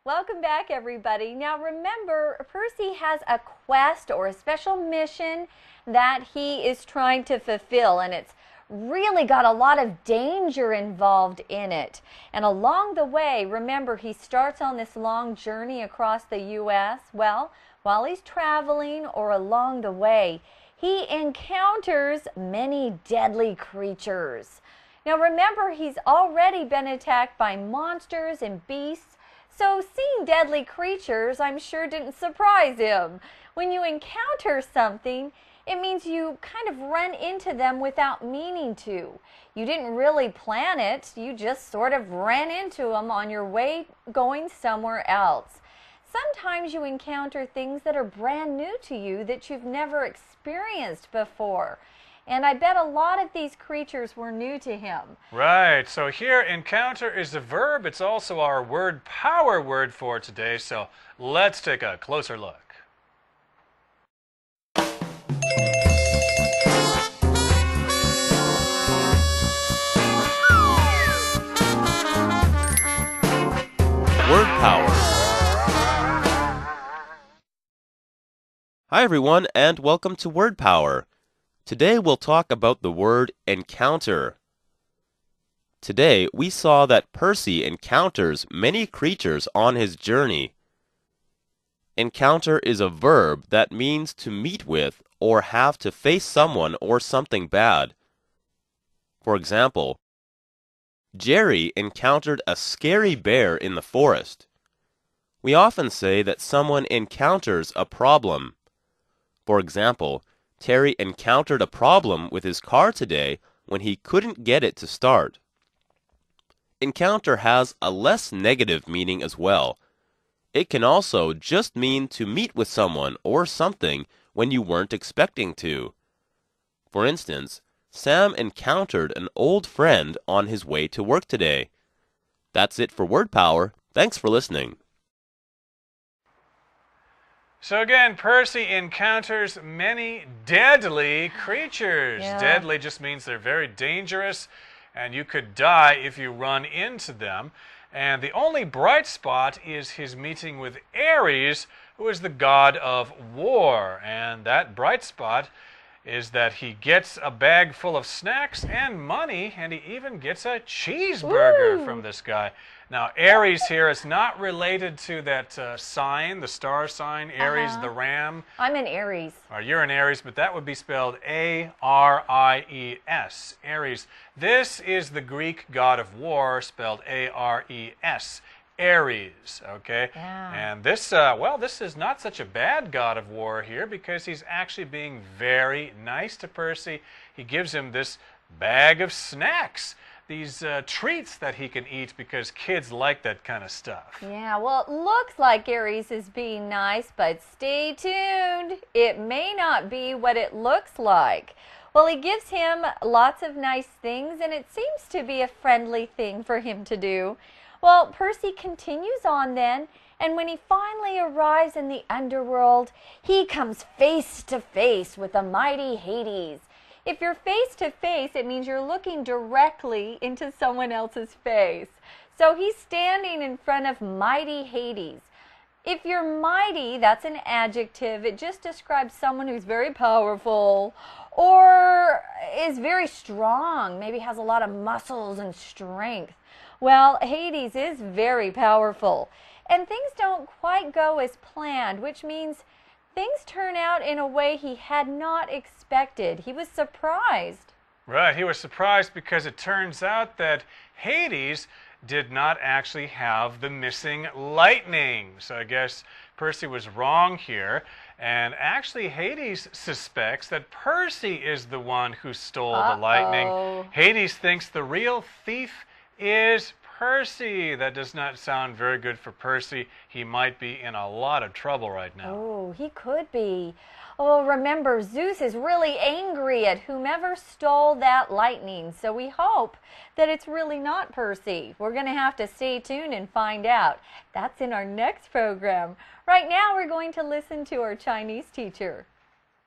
Welcome back, everybody. Now remember, Percy has a quest or a special mission that he is trying to fulfill, and it's really got a lot of danger involved in it. And along the way, remember, he starts on this long journey across the U.S. Well, while he's traveling or along the way, he encounters many deadly creatures. Now remember, he's already been attacked by monsters and beasts, so seeing deadly creatures, I'm sure, didn't surprise him. When you encounter something, it means you kind of run into them without meaning to. You didn't really plan it, you just sort of ran into them on your way going somewhere else. Sometimes you encounter things that are brand new to you that you've never experienced before. And I bet a lot of these creatures were new to him. Right. So here, encounter is a verb. It's also our word power word for today. So let's take a closer look. Word power. Hi everyone, and welcome to Word Power. Today we'll talk about the word encounter. Today we saw that Percy encounters many creatures on his journey. Encounter is a verb that means to meet with or have to face someone or something bad. For example, Jerry encountered a scary bear in the forest. We often say that someone encounters a problem. For example, Terry encountered a problem with his car today when he couldn't get it to start. Encounter has a less negative meaning as well. It can also just mean to meet with someone or something when you weren't expecting to. For instance, Sam encountered an old friend on his way to work today. That's it for Word Power. Thanks for listening. So again, Percy encounters many deadly creatures. Yeah. Deadly just means they're very dangerous, and you could die if you run into them. And the only bright spot is his meeting with Ares, who is the god of war. And that bright spot is that he gets a bag full of snacks and money, and he even gets a cheeseburger from this guy. Now, Ares here is not related to that sign, the star sign, Aries the ram. I'm an Aries. Or you're an Aries, but that would be spelled A-R-I-E-S, Ares. This is the Greek god of war, spelled A-R-E-S. Ares, okay? Yeah. And this, well, this is not such a bad god of war here because he's actually being very nice to Percy. He gives him this bag of snacks, these treats that he can eat because kids like that kind of stuff. Yeah, well, it looks like Ares is being nice, but stay tuned. It may not be what it looks like. Well, he gives him lots of nice things, and it seems to be a friendly thing for him to do. Well, Percy continues on then, and when he finally arrives in the underworld, he comes face to face with the mighty Hades. If you're face to face, it means you're looking directly into someone else's face. So he's standing in front of mighty Hades. If you're mighty, that's an adjective. It just describes someone who's very powerful or is very strong, maybe has a lot of muscles and strength. Well, Hades is very powerful, and things don't quite go as planned, which means things turn out in a way he had not expected. He was surprised. Right, he was surprised because it turns out that Hades did not actually have the missing lightning. So I guess Percy was wrong here. And actually, Hades suspects that Percy is the one who stole the lightning. Hades thinks the real thief is Percy. That does not sound very good for Percy. He might be in a lot of trouble right now. Oh, he could be. Oh, remember, Zeus is really angry at whomever stole that lightning, so we hope that it's really not Percy. We're going to have to stay tuned and find out. That's in our next program. Right now, we're going to listen to our Chinese teacher.